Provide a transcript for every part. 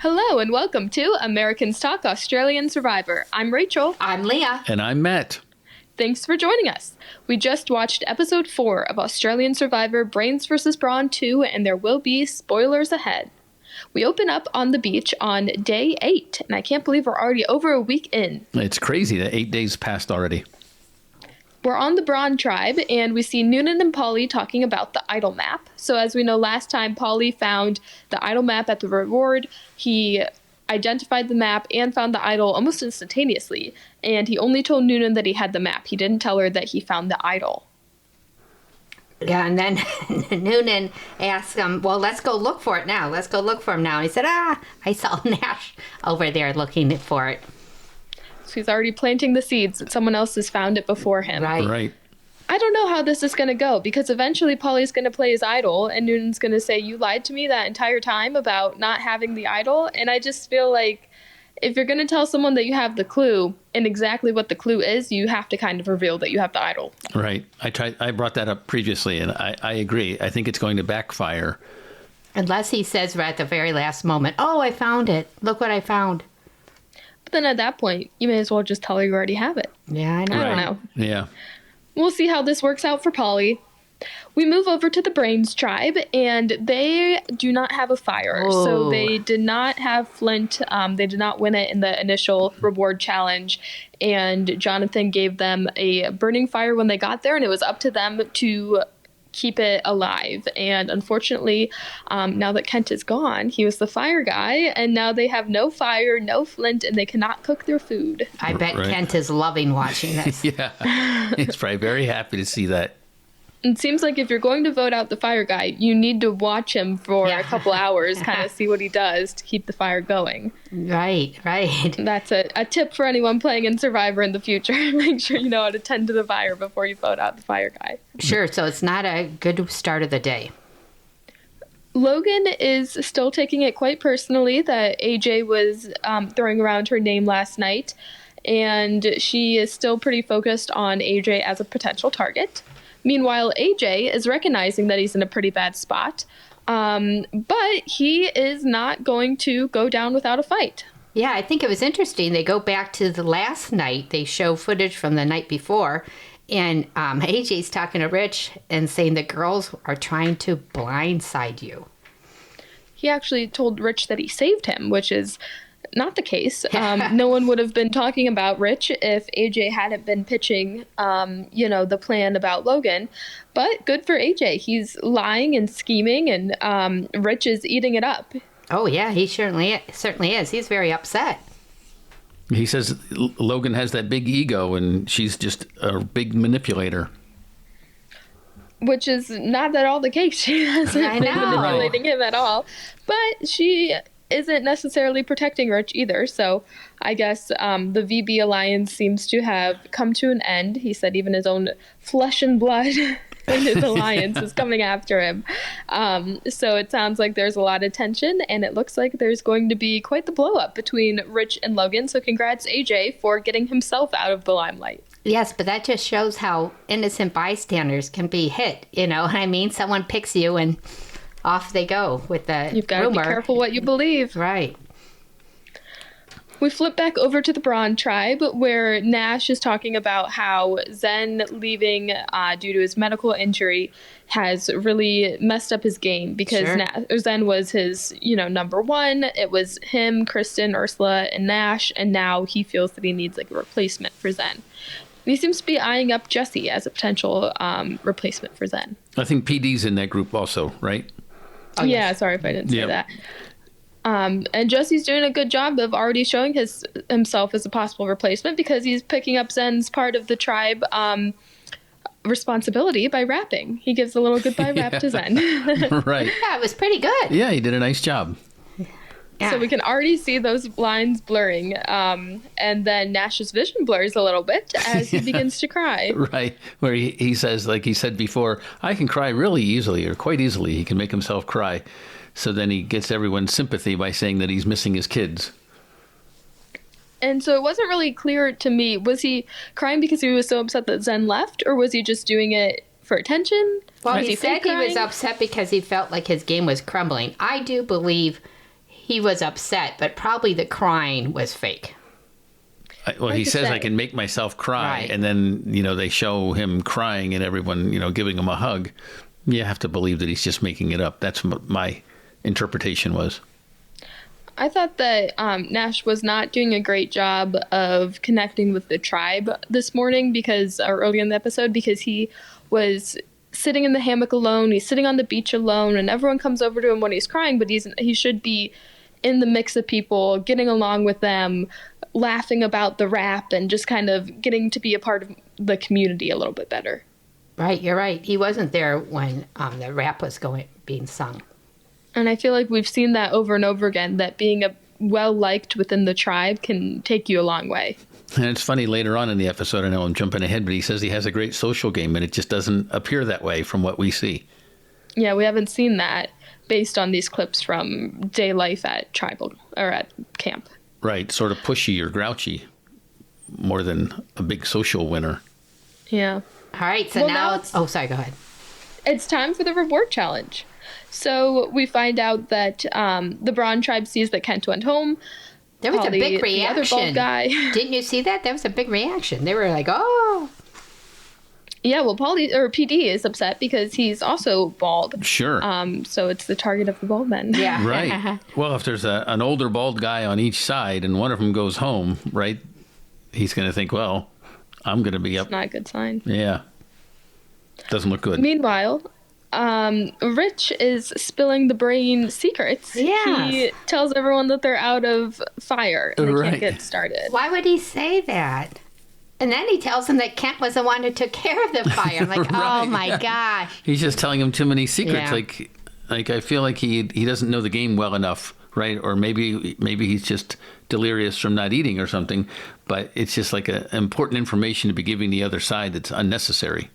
Hello and welcome to Americans Talk Australian Survivor. I'm Rachel. I'm Leah. And I'm Matt. Thanks for joining us. We just watched episode 4 of Australian Survivor Brains V Brawn 2, and there will be spoilers ahead. We open up on the beach on day 8, and I can't believe we're already over a week in. It's crazy that 8 days passed already. We're on the Brawn tribe, and we see Noonan and Polly talking about the idol map. So as we know, last time Polly found the idol map at the reward. He identified the map and found the idol almost instantaneously, and he only told Noonan that he had the map. He didn't tell her that he found the idol. Yeah, and then Noonan asked him, well, let's go look for it now. Let's go look for him now. He said, I saw Nash over there looking for it. So he's already planting the seeds that someone else has found it before him. Right. I don't know how this is going to go, because eventually Polly's going to play his idol, and Noonan's going to say, you lied to me that entire time about not having the idol. And I just feel like if you're going to tell someone that you have the clue and exactly what the clue is, you have to kind of reveal that you have the idol. Right. I brought that up previously, and I agree. I think it's going to backfire. Unless he says right at the very last moment, oh, I found it. Look what I found. But then at that point, you may as well just tell her you already have it. Yeah, I know. I don't know. Yeah. We'll see how this works out for Polly. We move over to the Brains tribe, and they do not have a fire. Oh. So they did not have flint. They did not win it in the initial reward challenge. And Jonathan gave them a burning fire when they got there, and it was up to them to keep it alive. And unfortunately, now that Kent is gone, he was the fire guy, and now they have no fire, no flint, and they cannot cook their food. I bet Right. Kent is loving watching this. Yeah. He's probably very happy to see that. It seems like if you're going to vote out the fire guy, you need to watch him for a couple hours, kind of see what he does to keep the fire going. Right. That's a tip for anyone playing in Survivor in the future. Make sure you know how to tend to the fire before you vote out the fire guy. Sure, so it's not a good start of the day. Logan is still taking it quite personally that AJ was throwing around her name last night, and she is still pretty focused on AJ as a potential target. Meanwhile, AJ is recognizing that he's in a pretty bad spot, but he is not going to go down without a fight. Yeah, I think it was interesting. They go back to the last night. They show footage from the night before, and AJ's talking to Rich and saying the girls are trying to blindside you. He actually told Rich that he saved him, which is not the case. No one would have been talking about Rich if AJ hadn't been pitching, the plan about Logan. But good for AJ. He's lying and scheming, and Rich is eating it up. Oh, yeah, he certainly is. He's very upset. He says Logan has that big ego, and she's just a big manipulator. Which is not at all the case. She hasn't been manipulating him at all. But she isn't necessarily protecting Rich either. So I guess the VB alliance seems to have come to an end. He said even his own flesh and blood in his alliance is coming after him. So it sounds like there's a lot of tension, and it looks like there's going to be quite the blow up between Rich and Logan. So congrats, AJ, for getting himself out of the limelight. Yes, but that just shows how innocent bystanders can be hit. You know what I mean? Someone picks you and off they go with the You've got to be careful what you believe. Right. We flip back over to the Brawn tribe, where Nash is talking about how Zen leaving due to his medical injury has really messed up his game, because Zen was his, number one. It was him, Kristen, Ursula, and Nash, and now he feels that he needs like a replacement for Zen. And he seems to be eyeing up Jesse as a potential replacement for Zen. I think PD's in that group also, right? Oh, yeah, yes. Sorry if I didn't say that. And Jesse's doing a good job of already showing himself as a possible replacement, because he's picking up Zen's part of the tribe responsibility by rapping. He gives a little goodbye rap to Zen. Right. Yeah, it was pretty good. Yeah, he did a nice job. Yeah. So we can already see those lines blurring. And then Nash's vision blurs a little bit as he begins to cry. Right. Where he says, like he said before, I can cry really easily, or quite easily. He can make himself cry. So then he gets everyone's sympathy by saying that he's missing his kids. And so it wasn't really clear to me, was he crying because he was so upset that Zen left, or was he just doing it for attention? Well, Was he said he was upset because he felt like his game was crumbling. I do believe he was upset, but probably the crying was fake. Well, he says, I can make myself cry. Right. And then, they show him crying and everyone, giving him a hug. You have to believe that he's just making it up. That's what my interpretation was. I thought that Nash was not doing a great job of connecting with the tribe this morning or early in the episode, because he was sitting in the hammock alone. He's sitting on the beach alone, and everyone comes over to him when he's crying, but he should be in the mix of people, getting along with them, laughing about the rap, and just kind of getting to be a part of the community a little bit better. Right, you're right. He wasn't there when the rap was being sung. And I feel like we've seen that over and over again, that being well-liked within the tribe can take you a long way. And it's funny, later on in the episode, I know I'm jumping ahead, but he says he has a great social game, and it just doesn't appear that way from what we see. Yeah, we haven't seen that based on these clips from day life at at camp. Right, sort of pushy or grouchy, more than a big social winner. Yeah. All right, so now sorry, go ahead. It's time for the reward challenge. So we find out that the Brawn tribe sees that Kent went home. There was a big reaction. The other bald guy. Didn't you see that? There was a big reaction. They were like, oh. Yeah, well, PD is upset because he's also bald. Sure. So it's the target of the bald men. Yeah. Right. Well, if there's an older bald guy on each side and one of them goes home, right, he's going to think, well, I'm going to be up. It's not a good sign. Yeah. Doesn't look good. Meanwhile, Rich is spilling the brain secrets. Yes. He tells everyone that they're out of fire and they can't get started. Why would he say that? And then he tells him that Kent was the one who took care of the fire. I'm like, Right. Oh my gosh. He's just telling him too many secrets. Yeah. Like I feel like he doesn't know the game well enough, right? Or maybe he's just delirious from not eating or something. But it's just like important information to be giving the other side that's unnecessary.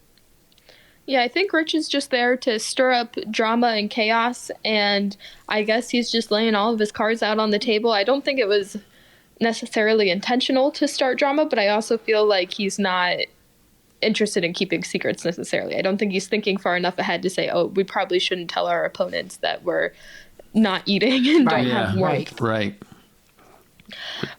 Yeah, I think Rich is just there to stir up drama and chaos, and I guess he's just laying all of his cards out on the table. I don't think it was necessarily intentional to start drama, but I also feel like he's not interested in keeping secrets necessarily. I don't think he's thinking far enough ahead to say, oh, we probably shouldn't tell our opponents that we're not eating and don't have warmth. Right.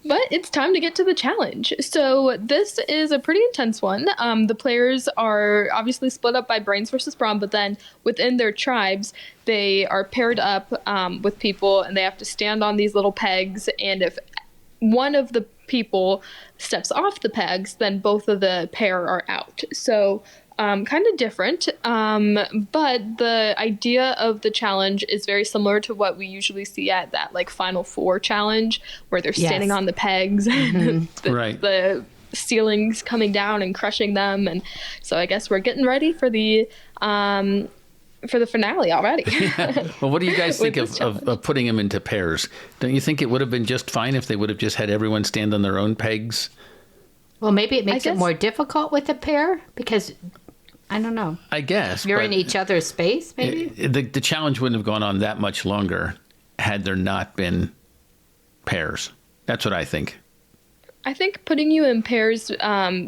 But it's time to get to the challenge. So this is a pretty intense one. The players are obviously split up by Brains versus Brawn, but then within their tribes, they are paired up with people, and they have to stand on these little pegs. And if one of the people steps off the pegs, then both of the pair are out. So kind of different, but the idea of the challenge is very similar to what we usually see at that like Final Four challenge, where they're standing on the pegs and the ceilings coming down and crushing them. And so I guess we're getting ready for the finale already. Well, what do you guys think of putting them into pairs? Don't you think it would have been just fine if they would have just had everyone stand on their own pegs? Well, maybe it makes it more difficult with a pair because, I don't know. I guess. You're in each other's space, maybe? The challenge wouldn't have gone on that much longer had there not been pairs. That's what I think. I think putting you in pairs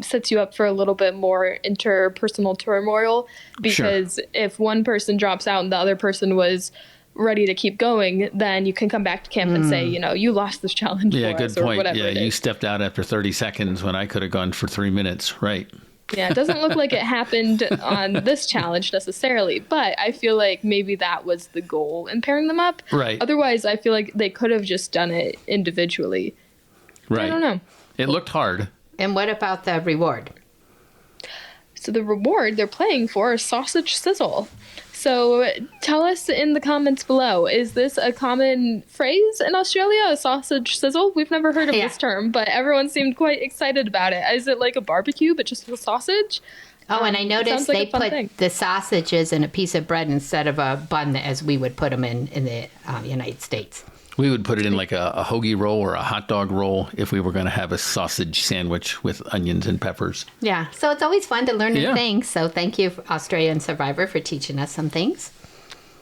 sets you up for a little bit more interpersonal turmoil, because if one person drops out and the other person was ready to keep going, then you can come back to camp and say, you lost this challenge for good us, point. Or whatever it is. You stepped out after 30 seconds when I could have gone for 3 minutes. Right. Yeah, it doesn't look like it happened on this challenge necessarily, but I feel like maybe that was the goal in pairing them up. Right. Otherwise, I feel like they could have just done it individually. Right. I don't know. It looked hard. And what about the reward? So the reward they're playing for is Sausage Sizzle. So tell us in the comments below, is this a common phrase in Australia, a sausage sizzle? We've never heard of this term, but everyone seemed quite excited about it. Is it like a barbecue, but just with sausage? Oh, and I noticed they put the sausages in a piece of bread instead of a bun as we would put them in the United States. We would put it in like a hoagie roll or a hot dog roll if we were going to have a sausage sandwich with onions and peppers. Yeah, so it's always fun to learn new things. So thank you, ATAustralianSurvivor, for teaching us some things.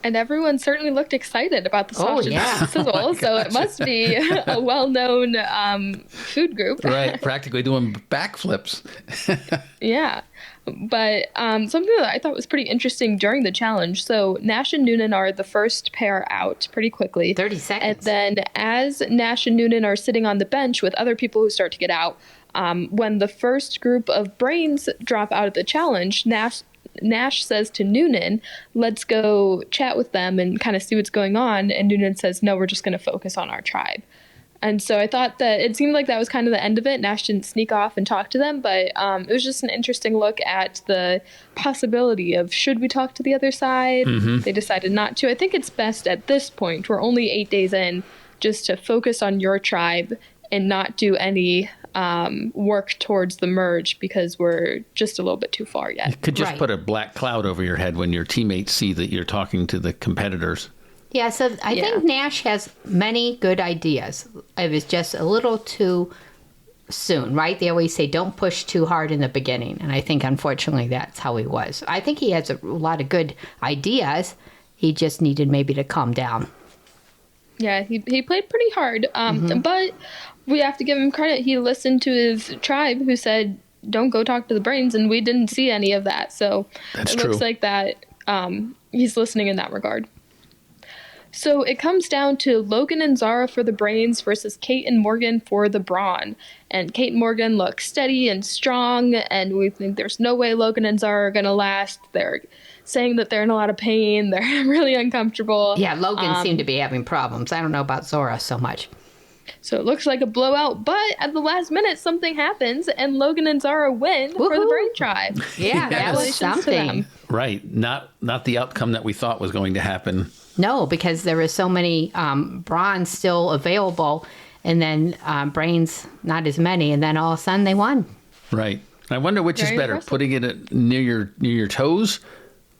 And everyone certainly looked excited about the Sausage Sizzle, Oh so it must be a well-known food group. Right, practically doing backflips. Yeah. But something that I thought was pretty interesting during the challenge. So Nash and Noonan are the first pair out pretty quickly. 30 seconds. And then as Nash and Noonan are sitting on the bench with other people who start to get out, when the first group of Brains drop out of the challenge, Nash says to Noonan, let's go chat with them and kind of see what's going on. And Noonan says, no, we're just going to focus on our tribe. And so I thought that it seemed like that was kind of the end of it. Nash didn't sneak off and talk to them, but it was just an interesting look at the possibility of, should we talk to the other side? Mm-hmm. They decided not to. I think it's best at this point, we're only 8 days in, just to focus on your tribe and not do any work towards the merge, because we're just a little bit too far yet. You could just put a black cloud over your head when your teammates see that you're talking to the competitors. Yeah, so I think Nash has many good ideas. It was just a little too soon, right? They always say don't push too hard in the beginning. And I think, unfortunately, that's how he was. I think he has a lot of good ideas. He just needed maybe to calm down. Yeah, he played pretty hard. But we have to give him credit. He listened to his tribe who said, don't go talk to the Brains, and we didn't see any of that. So it looks like that he's listening in that regard. So it comes down to Logan and Zara for the Brains versus Kate and Morgan for the Brawn. And Kate and Morgan look steady and strong, and we think there's no way Logan and Zara are going to last. They're saying that they're in a lot of pain. They're really uncomfortable. Yeah, Logan seemed to be having problems. I don't know about Zara so much. So it looks like a blowout, but at the last minute, something happens, and Logan and Zara win for the Brain Tribe. Yeah, that was something. Right. Not the outcome that we thought was going to happen. No, because there were so many bronze still available, and then Brains not as many, and then all of a sudden they won. Right. I wonder which is better, putting it near your toes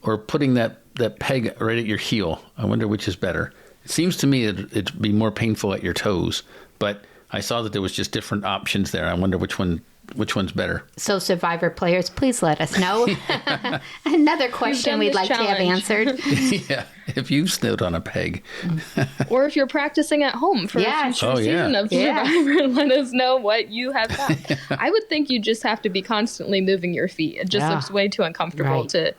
or putting that peg right at your heel. I wonder which is better. It seems to me it'd be more painful at your toes, but I saw that there was just different options there. I wonder which one's better. So Survivor players, please let us know. Another question we'd like to have answered. Yeah, if you've stood on a peg. Or if you're practicing at home for a future season of Survivor, let us know what you have done. I would think you just have to be constantly moving your feet. It just looks way too uncomfortable to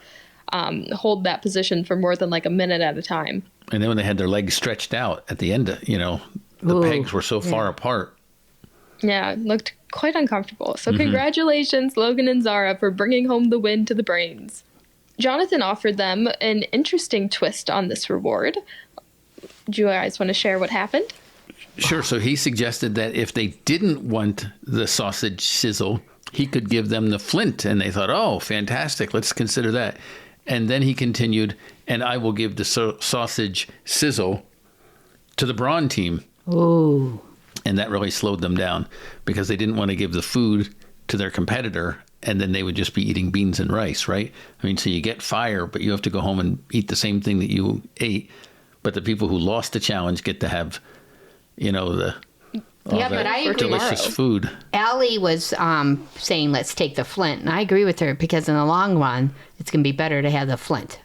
hold that position for more than like a minute at a time. And then when they had their legs stretched out at the end, the pegs were so far apart. Yeah, it looked quite uncomfortable. So congratulations, Logan and Zara, for bringing home the win to the Brains. Jonathan offered them an interesting twist on this reward. Do you guys want to share what happened? Sure. So he suggested that if they didn't want the sausage sizzle, he could give them the flint. And they thought, oh, fantastic. Let's consider that. And then he continued, and I will give the sausage sizzle to the Brawn team. Ooh. And that really slowed them down because they didn't want to give the food to their competitor, and then they would just be eating beans and rice, right? I mean, so you get fire, but you have to go home and eat the same thing that you ate. But the people who lost the challenge get to have, but I agree. Delicious food. Allie was saying, let's take the flint. And I agree with her because in the long run, it's going to be better to have the flint.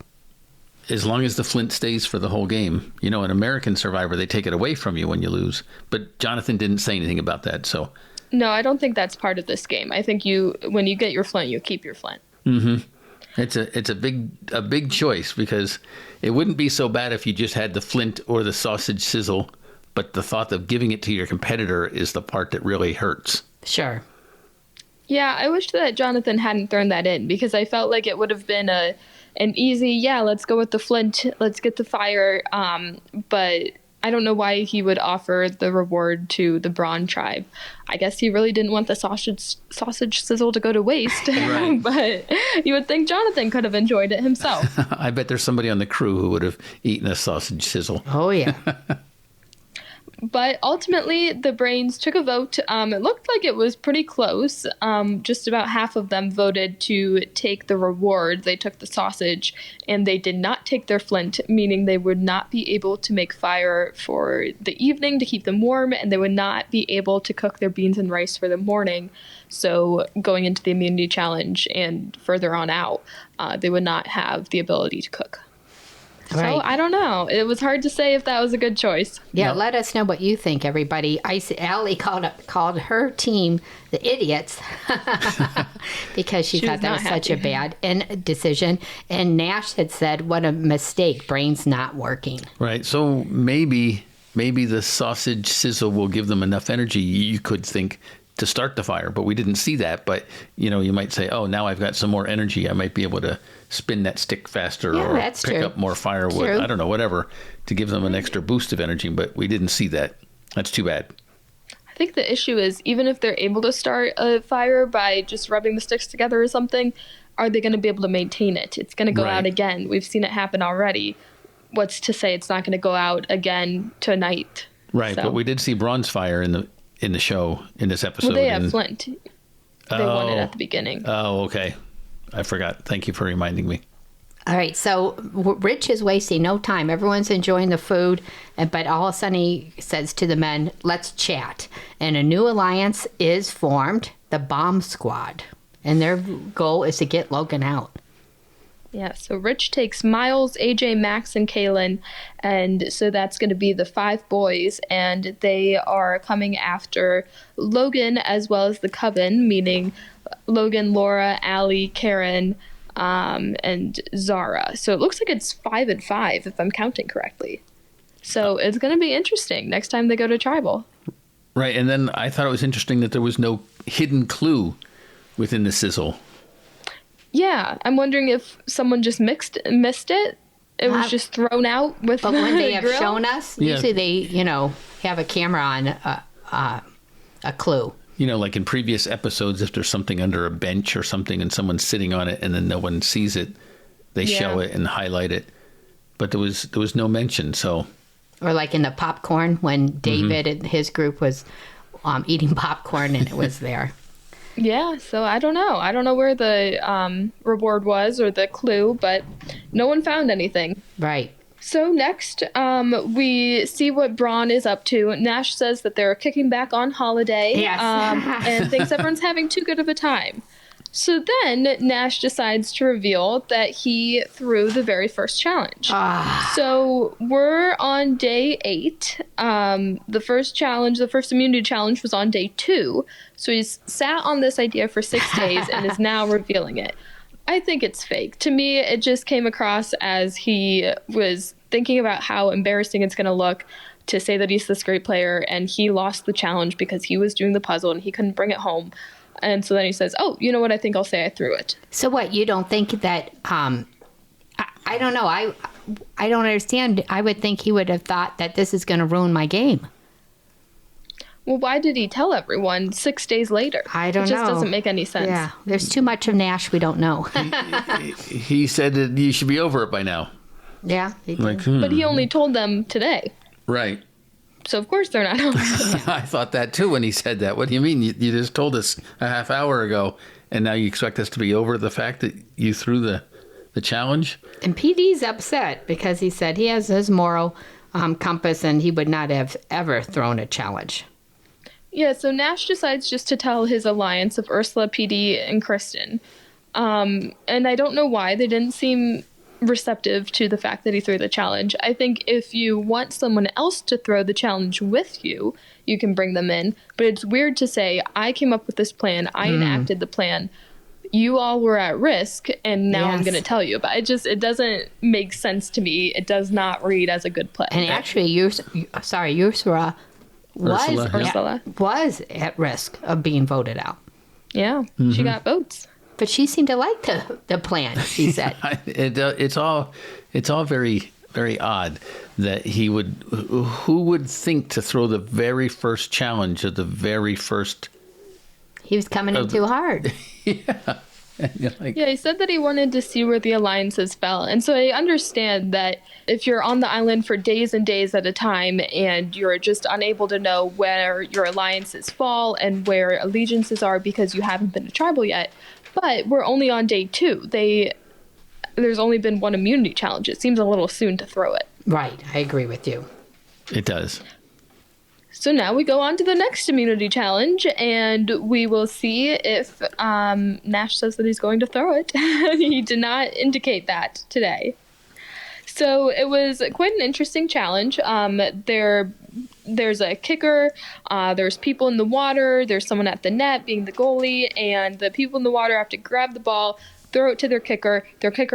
As long as the flint stays for the whole game. In American Survivor, they take it away from you when you lose. But Jonathan didn't say anything about that, so. No, I don't think that's part of this game. I think when you get your flint, you keep your flint. Mm-hmm. It's a big choice because it wouldn't be so bad if you just had the flint or the sausage sizzle, but the thought of giving it to your competitor is the part that really hurts. Sure. Yeah, I wish that Jonathan hadn't thrown that in because I felt like it would have been an easy, let's go with the flint, let's get the fire. But I don't know why he would offer the reward to the Brawn tribe. I guess he really didn't want the sausage sizzle to go to waste. Right. But you would think Jonathan could have enjoyed it himself. I bet there's somebody on the crew who would have eaten a sausage sizzle. Oh, yeah. But ultimately, the Brains took a vote. It looked like it was pretty close. Just about half of them voted to take the reward. They took the sausage, and they did not take their flint, meaning they would not be able to make fire for the evening to keep them warm, and they would not be able to cook their beans and rice for the morning. So going into the immunity challenge and further on out, they would not have the ability to cook. So I don't know. It was hard to say if that was a good choice. Yeah, let us know what you think, everybody. Allie called her team the idiots because she thought that was such a bad decision. And Nash had said, what a mistake, brains not working. Right. So maybe the sausage sizzle will give them enough energy, you could think, to start the fire. But we didn't see that. But, you might say, oh, now I've got some more energy. I might be able to spin that stick faster or pick up more firewood. I don't know, whatever, to give them an extra boost of energy. But we didn't see that. That's too bad. I think the issue is, even if they're able to start a fire by just rubbing the sticks together or something, are they going to be able to maintain it? It's going to go out again. We've seen it happen already. What's to say it's not going to go out again tonight? Right, but we did see bronze fire in the show in this episode. Well, they have flint. They won it at the beginning. Oh, okay. I forgot. Thank you for reminding me. All right, so Rich is wasting no time. Everyone's enjoying the food, but all of a sudden he says to the men, let's chat. And a new alliance is formed, the Bomb Squad. And their goal is to get Logan out. Yeah, so Rich takes Miles, AJ, Max, and Kaylin, and so that's going to be the 5 boys, and they are coming after Logan as well as the Coven, meaning Logan, Laura, Allie, Karen, and Zara. So it looks like it's 5 and 5, if I'm counting correctly. So it's going to be interesting next time they go to Tribal. Right, and then I thought it was interesting that there was no hidden clue within the sizzle. Yeah, I'm wondering if someone just missed it. It was just thrown out with the But when they have grill. shown us, usually they, have a camera on a clue. Like in previous episodes, if there's something under a bench or something and someone's sitting on it and then no one sees it, they show it and highlight it. But there was no mention, so. Or like in the popcorn when David and his group was eating popcorn and it was there. Yeah, so I don't know. I don't know where the reward was or the clue, but no one found anything. Right. So next, we see what Braun is up to. Nash says that they're kicking back on holiday. Yes. And thinks everyone's having too good of a time. So then Nash decides to reveal that he threw the very first challenge. So we're on day 8. The first immunity challenge was on day 2. So he's sat on this idea for 6 days and is now revealing it. I think it's fake. To me, it just came across as he was thinking about how embarrassing it's going to look to say that he's this great player, and he lost the challenge because he was doing the puzzle and he couldn't bring it home. And so then he says, oh, you know what? I think I'll say I threw it. So what, you don't think that, I don't know. I don't understand. I would think he would have thought that this is going to ruin my game. Well, why did he tell everyone 6 days later? I don't know. It just doesn't make any sense. Yeah, there's too much of Nash we don't know. He said that you should be over it by now. Yeah. But he only told them today. Right. So, of course, they're not over it. I thought that, too, when he said that. What do you mean? You just told us a half hour ago, and now you expect us to be over the fact that you threw the challenge? And PD's upset because he said he has his moral compass and he would not have ever thrown a challenge. Yeah, so Nash decides just to tell his alliance of Ursula, PD, and Kristen. And I don't know why. They didn't seem receptive to the fact that he threw the challenge. I think if you want someone else to throw the challenge with you, you can bring them in. But it's weird to say, I came up with this plan, I enacted the plan, you all were at risk, and now I'm going to tell you about it. It doesn't make sense to me. It does not read as a good plan. And actually, Ursula was at risk of being voted out. Yeah, she got votes. But she seemed to like the plan, she said. It's all very, very odd that who would think to throw the very first challenge of the very first... He was coming in too hard. Yeah. Yeah, he said that he wanted to see where the alliances fell. And so I understand that if you're on the island for days and days at a time and you're just unable to know where your alliances fall and where allegiances are because you haven't been to tribal yet, but we're only on day 2. There's only been one immunity challenge. It seems a little soon to throw it. Right, I agree with you. It does. So now we go on to the next immunity challenge, and we will see if Nash says that he's going to throw it. He did not indicate that today. So it was quite an interesting challenge. There's a kicker, there's people in the water, there's someone at the net being the goalie, and the people in the water have to grab the ball, throw it to their kicker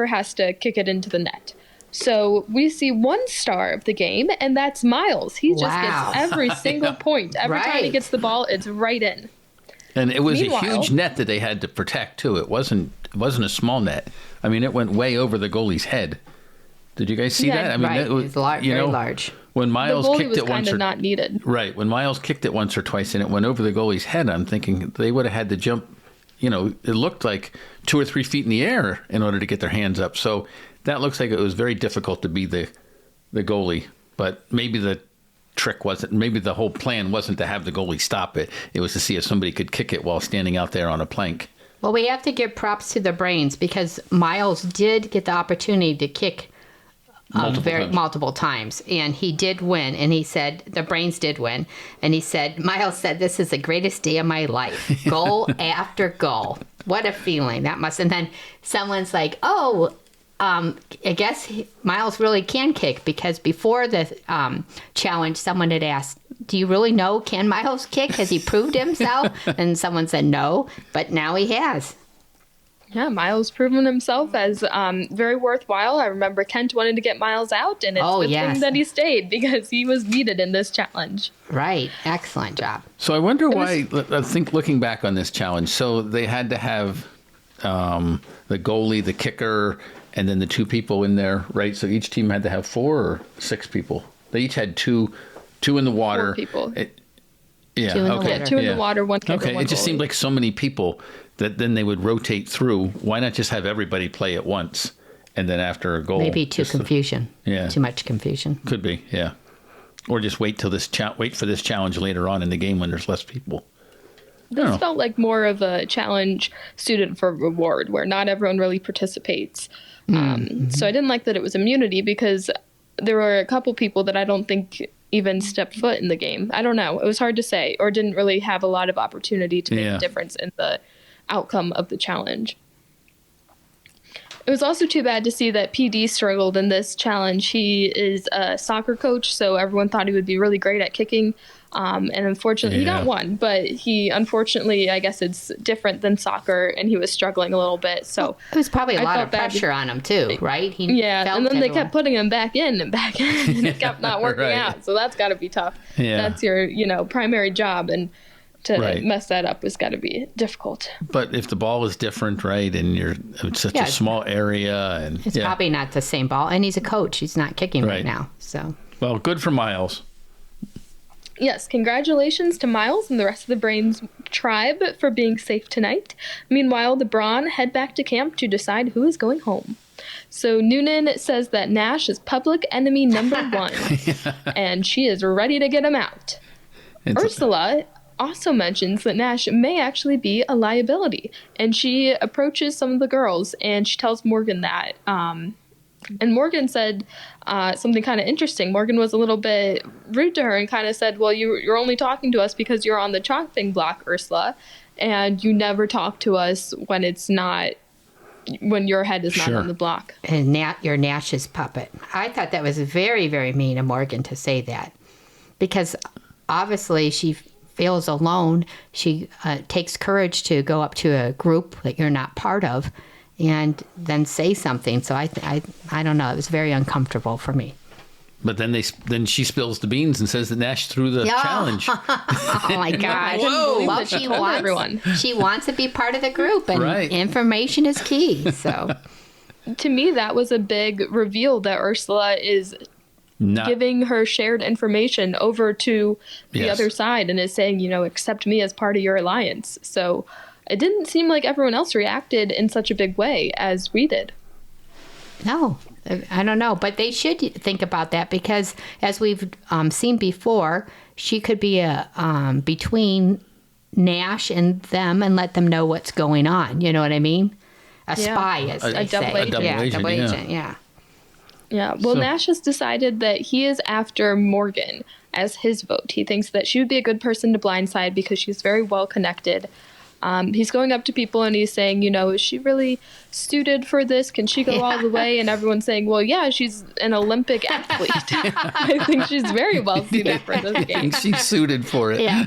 has to kick it into the net. So we see one star of the game, and that's Miles. He just gets every single point. Every time he gets the ball, it's right in. And it was a huge net that they had to protect too. It wasn't a small net. I mean, it went way over the goalie's head. Did you guys see that? I mean, it was very large. When Miles kicked it once, not needed. Right. When Miles kicked it once or twice and it went over the goalie's head, I'm thinking they would have had to jump. It looked like 2 or 3 feet in the air in order to get their hands up. So that looks like it was very difficult to be the goalie. But maybe the trick wasn't. Maybe the whole plan wasn't to have the goalie stop it. It was to see if somebody could kick it while standing out there on a plank. Well, we have to give props to the Brains because Miles did get the opportunity to kick multiple times, and he did win. And he said the Brains did win, and he said Miles said this is the greatest day of my life. Goal after goal. What a feeling that must. And then someone's like, I guess Miles really can kick, because before the challenge, someone had asked, do you really know, can Miles kick? Has he proved himself? And someone said no, but now he has. Yeah, Miles proven himself as very worthwhile. I remember Kent wanted to get Miles out, and it's a good thing that he stayed, because he was needed in this challenge. Right. Excellent job. So I wonder why, I think looking back on this challenge, so they had to have the goalie, the kicker, and then the 2 people in there, right? So each team had to have 4 or 6 people. They each had two in the water. 4 people. 2 in the water. 2 in the water, 1 kicker, Okay, 1 it just goalie. seemed like so many people that then they would rotate through. Why not just have everybody play at once, and then after a goal? Maybe too confusion. Too much confusion. Could be, yeah. Or just wait till wait for this challenge later on in the game when there's less people. This felt like more of a challenge suited for reward, where not everyone really participates. So I didn't like that it was immunity, because there were a couple people that I don't think even stepped foot in the game. I don't know. It was hard to say, or didn't really have a lot of opportunity to make a difference in the outcome of the challenge. It was also too bad to see that PD struggled in this challenge. He is a soccer coach, so everyone thought he would be really great at kicking. And unfortunately, he got 1, but he, unfortunately, I guess it's different than soccer, and he was struggling a little bit. So it was probably a lot of pressure on him too, right? And then they kept putting him back in, and it kept not working out. So that's got to be tough. Yeah. That's your, primary job, and to mess that up has got to be difficult. But if the ball is different, right, and it's such a small area, and it's probably not the same ball. And he's a coach; he's not kicking right now. So well, good for Miles. Yes, congratulations to Miles and the rest of the Brains tribe for being safe tonight. Meanwhile, the Brawn head back to camp to decide who is going home. So Noonan says that Nash is public enemy number 1, and she is ready to get him out. Ursula also mentions that Nash may actually be a liability, and she approaches some of the girls, and she tells Morgan that. And Morgan said something kind of interesting. Morgan was a little bit rude to her and kind of said, well, you're only talking to us because you're on the chopping block, Ursula, and you never talk to us when your head is not on the block. And you're Nash's puppet. I thought that was very, very mean of Morgan to say that, because obviously she feels alone. She takes courage to go up to a group that you're not part of and then say something. So I don't know. It was very uncomfortable for me. But then she spills the beans and says that Nash threw the challenge. Oh my gosh! Whoa! Well, she wants to be part of the group, and information is key. So, to me, that was a big reveal that Ursula is giving her shared information over to the other side, and is saying, accept me as part of your alliance. So. It didn't seem like everyone else reacted in such a big way as we did. No, I don't know. But they should think about that, because as we've seen before, she could be between Nash and them and let them know what's going on. You know what I mean? A spy, as they say. A double agent, yeah. Yeah, well, Nash has decided that he is after Morgan as his vote. He thinks that she would be a good person to blindside because she's very well connected. He's going up to people and he's saying, is she really suited for this? Can she go all the way? And everyone's saying, well, yeah, she's an Olympic athlete. I think she's very well suited for this game. She's suited for it. Yeah.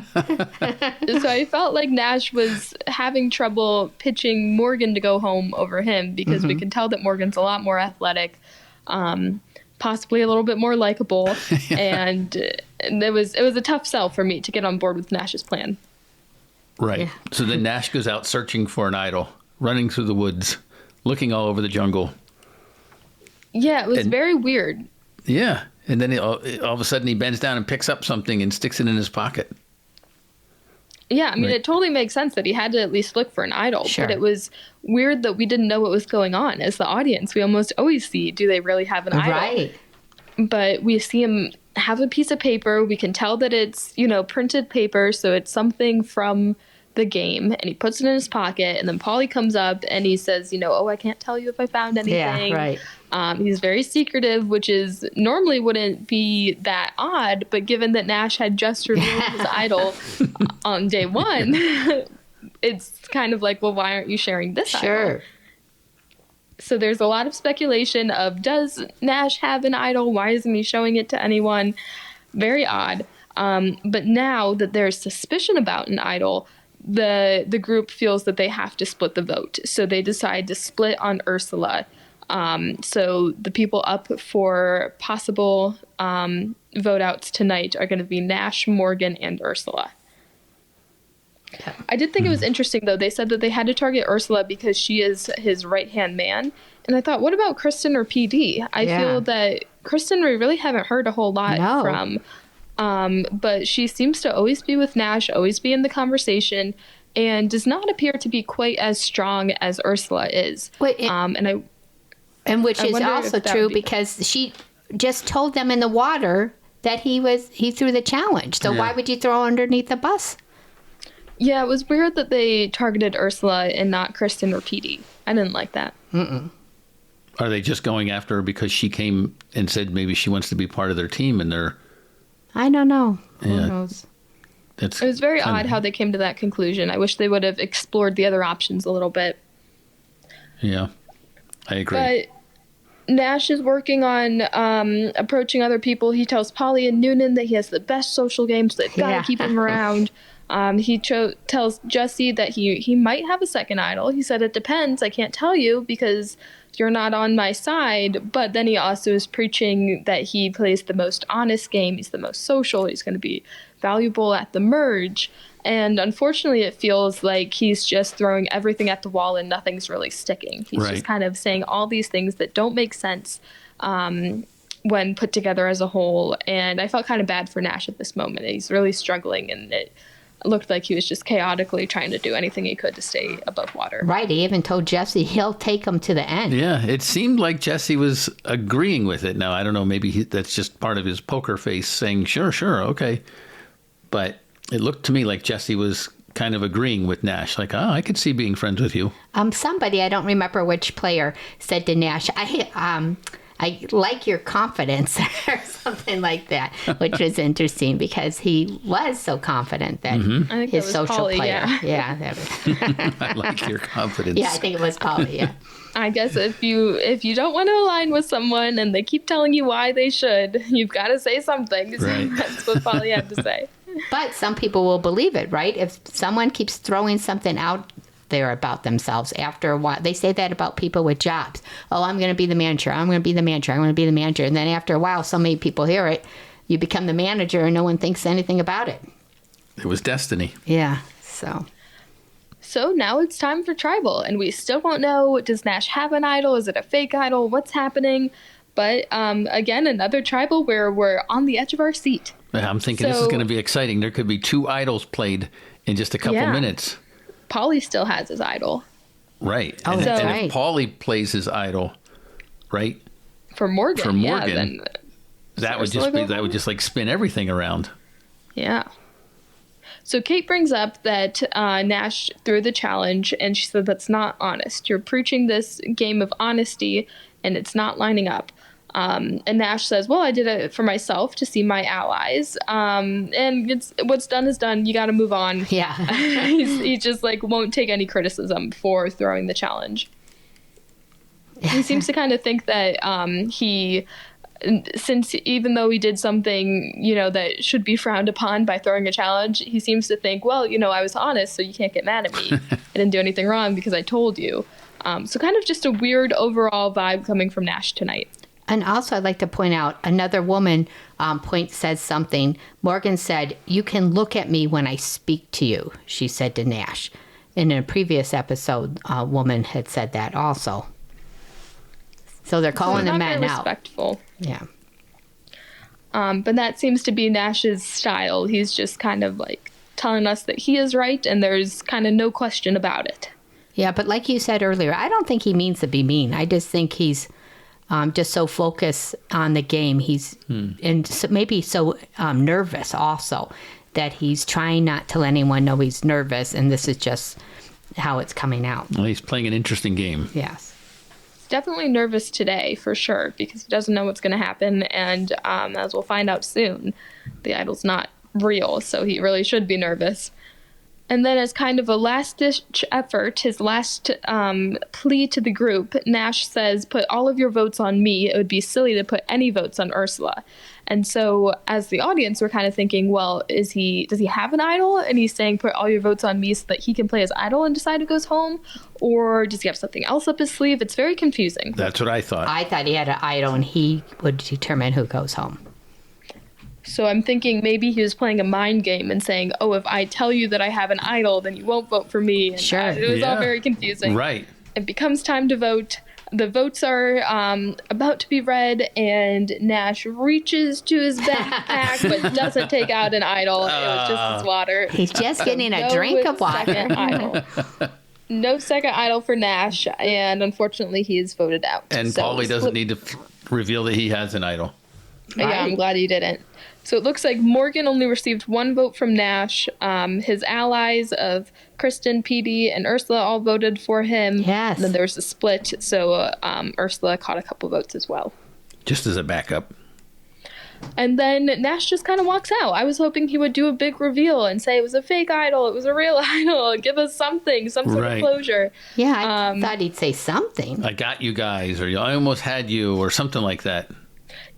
So I felt like Nash was having trouble pitching Morgan to go home over him because we can tell that Morgan's a lot more athletic, possibly a little bit more likable. And it was a tough sell for me to get on board with Nash's plan. Right. Yeah. So then Nash goes out searching for an idol, running through the woods, looking all over the jungle. Yeah, it was very weird. Yeah. And then all of a sudden he bends down and picks up something and sticks it in his pocket. Yeah, I mean, It totally makes sense that he had to at least look for an idol. Sure. But it was weird that we didn't know what was going on. As the audience, we almost always see, do they really have an idol? Right. But we see him have a piece of paper. We can tell that it's, printed paper, so it's something from the game. And he puts it in his pocket, and then Paulie comes up and he says, I can't tell you if I found anything. Yeah, right. He's very secretive, which is normally wouldn't be that odd, but given that Nash had just revealed his idol on day one, it's kind of like, well, why aren't you sharing this idol? Sure. So there's a lot of speculation of, does Nash have an idol? Why isn't he showing it to anyone? Very odd. But now that there's suspicion about an idol, the group feels that they have to split the vote. So they decide to split on Ursula. So the people up for possible vote outs tonight are going to be Nash, Morgan, and Ursula. Yeah. I did think it was interesting, though. They said that they had to target Ursula because she is his right-hand man. And I thought, what about Kristen or PD? I feel that Kristen we really haven't heard a whole lot from. But she seems to always be with Nash, always be in the conversation, and does not appear to be quite as strong as Ursula is. And which is also true because she just told them in the water that he threw the challenge. So why would you throw underneath the bus? Yeah, it was weird that they targeted Ursula and not Kristen or PD. I didn't like that. Mm-mm. Are they just going after her because she came and said maybe she wants to be part of their team and they're... I don't know. Who knows? It was very odd how they came to that conclusion. I wish they would have explored the other options a little bit. Yeah, I agree. But Nash is working on approaching other people. He tells Paulie and Noonan that he has the best social game, so they've got to keep him around. He tells Jesse that he might have a second idol. He said, it depends. I can't tell you because you're not on my side. But then he also is preaching that he plays the most honest game. He's the most social. He's going to be valuable at the merge. And unfortunately, it feels like he's just throwing everything at the wall and nothing's really sticking. He's just kind of saying all these things that don't make sense when put together as a whole. And I felt kind of bad for Nash at this moment. He's really struggling, and it looked like he was just chaotically trying to do anything he could to stay above water. Right. He even told Jesse he'll take him to the end. Yeah. It seemed like Jesse was agreeing with it. Now, I don't know. Maybe that's just part of his poker face saying, sure, okay. But it looked to me like Jesse was kind of agreeing with Nash. Like, I could see being friends with you. Somebody, I don't remember which player, said to Nash, I like your confidence or something like that, which was interesting because he was so confident that I think his that was social Paulie, player. Yeah. That was. I like your confidence. Yeah, I think it was Paulie, yeah. I guess if you don't want to align with someone and they keep telling you why they should, you've got to say something. Right. That's what Paulie had to say. But some people will believe it, right? If someone keeps throwing something out there about themselves after a while, they say that about people with jobs. Oh, I'm going to be the manager. I'm going to be the manager. I'm going to be the manager. And then after a while, so many people hear it, you become the manager and no one thinks anything about it. It was destiny. Yeah. So now it's time for Tribal, and we still don't know, does Nash have an idol? Is it a fake idol? What's happening? But again, another Tribal where we're on the edge of our seat. I'm thinking this is going to be exciting. There could be 2 idols played in just a couple minutes. Paulie still has his idol. Right. Oh, and that's if Paulie plays his idol, right? For Morgan. Yeah, then that would just like spin everything around. Yeah. So Kate brings up that Nash threw the challenge, and she said that's not honest. You're preaching this game of honesty, and it's not lining up. And Nash says, well, I did it for myself to see my allies. And what's done is done. You got to move on. Yeah. He just like won't take any criticism for throwing the challenge. He seems to kind of think that since even though he did something, that should be frowned upon by throwing a challenge, he seems to think, well, I was honest, so you can't get mad at me. I didn't do anything wrong because I told you. So kind of just a weird overall vibe coming from Nash tonight. And also, I'd like to point out, another woman said something. Morgan said, "You can look at me when I speak to you," she said to Nash. In a previous episode, a woman had said that also. So they're calling the men out. Respectful. Yeah. But that seems to be Nash's style. He's just kind of like telling us that he is right, and there's kind of no question about it. Yeah, but like you said earlier, I don't think he means to be mean. I just think he's just so focused on the game. He's and so maybe so nervous also that he's trying not to let anyone know he's nervous, and this is just how it's coming out. Well, he's playing an interesting game. Yes. Definitely nervous today for sure because he doesn't know what's going to happen, and as we'll find out soon, the idol's not real, so he really should be nervous. And then as kind of a last-ditch effort, his last plea to the group, Nash says, put all of your votes on me. It would be silly to put any votes on Ursula. And so as the audience, we're kind of thinking, well, does he have an idol? And he's saying, put all your votes on me so that he can play his idol and decide who goes home? Or does he have something else up his sleeve? It's very confusing. That's what I thought. I thought he had an idol and he would determine who goes home. So I'm thinking maybe he was playing a mind game and saying, oh, if I tell you that I have an idol, then you won't vote for me. And sure. It was all very confusing. Right. It becomes time to vote. The votes are about to be read, and Nash reaches to his backpack but doesn't take out an idol. It was just his water. He's just getting a drink of water. No second idol for Nash, and unfortunately he is voted out. And so Paulie doesn't need to reveal that he has an idol. Yeah, I'm glad he didn't. So it looks like Morgan only received one vote from Nash. His allies of Kristen, Petey, and Ursula all voted for him. Yes. And then there was a split, so Ursula caught a couple votes as well. Just as a backup. And then Nash just kind of walks out. I was hoping he would do a big reveal and say it was a fake idol, it was a real idol, give us something, some sort of closure. Yeah, I thought he'd say something. I got you guys, or I almost had you, or something like that.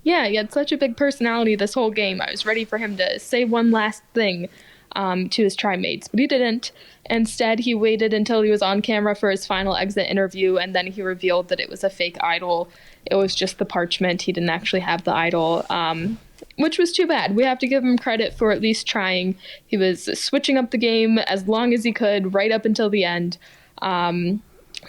Yeah, he had such a big personality this whole game. I was ready for him to say one last thing to his tri-mates, but he didn't. Instead, he waited until he was on camera for his final exit interview, and then he revealed that it was a fake idol. It was just the parchment. He didn't actually have the idol, which was too bad. We have to give him credit for at least trying. He was switching up the game as long as he could, right up until the end.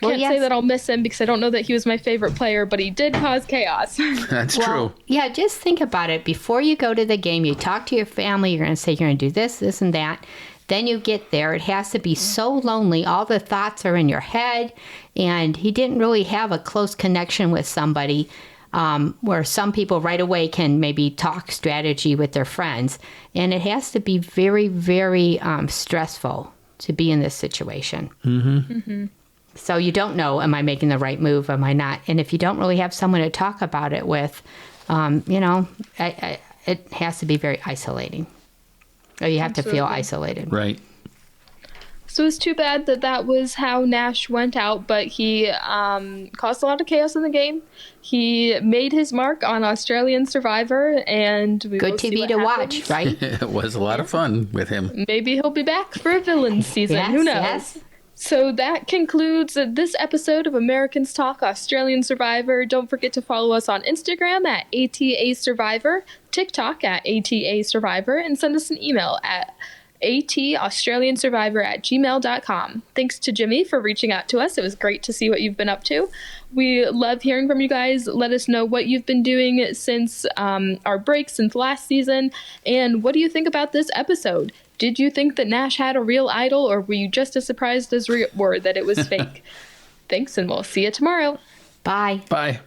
Can't say that I'll miss him because I don't know that he was my favorite player, but he did cause chaos. That's true. Yeah, just think about it. Before you go to the game, you talk to your family. You're going to say you're going to do this, this, and that. Then you get there. It has to be so lonely. All the thoughts are in your head. And he didn't really have a close connection with somebody where some people right away can maybe talk strategy with their friends. And it has to be very, very stressful to be in this situation. Mm-hmm. Mm-hmm. So you don't know, am I making the right move? Am I not? And if you don't really have someone to talk about it with, it has to be very isolating. Or you have to feel isolated. Right. So it's too bad that was how Nash went out, but he caused a lot of chaos in the game. He made his mark on Australian Survivor, and we good TV to watch, right? It was a lot of fun with him. Maybe he'll be back for a villain season. Yes, who knows? Yes. So that concludes this episode of Americans Talk Australian Survivor. Don't forget to follow us on Instagram at ATASurvivor, TikTok at ATASurvivor, and send us an email at ATAustralianSurvivor@gmail.com. Thanks to Jimmy for reaching out to us. It was great to see what you've been up to. We love hearing from you guys. Let us know what you've been doing since our break, since last season. And what do you think about this episode? Did you think that Nash had a real idol, or were you just as surprised as we were that it was fake? Thanks, and we'll see you tomorrow. Bye. Bye.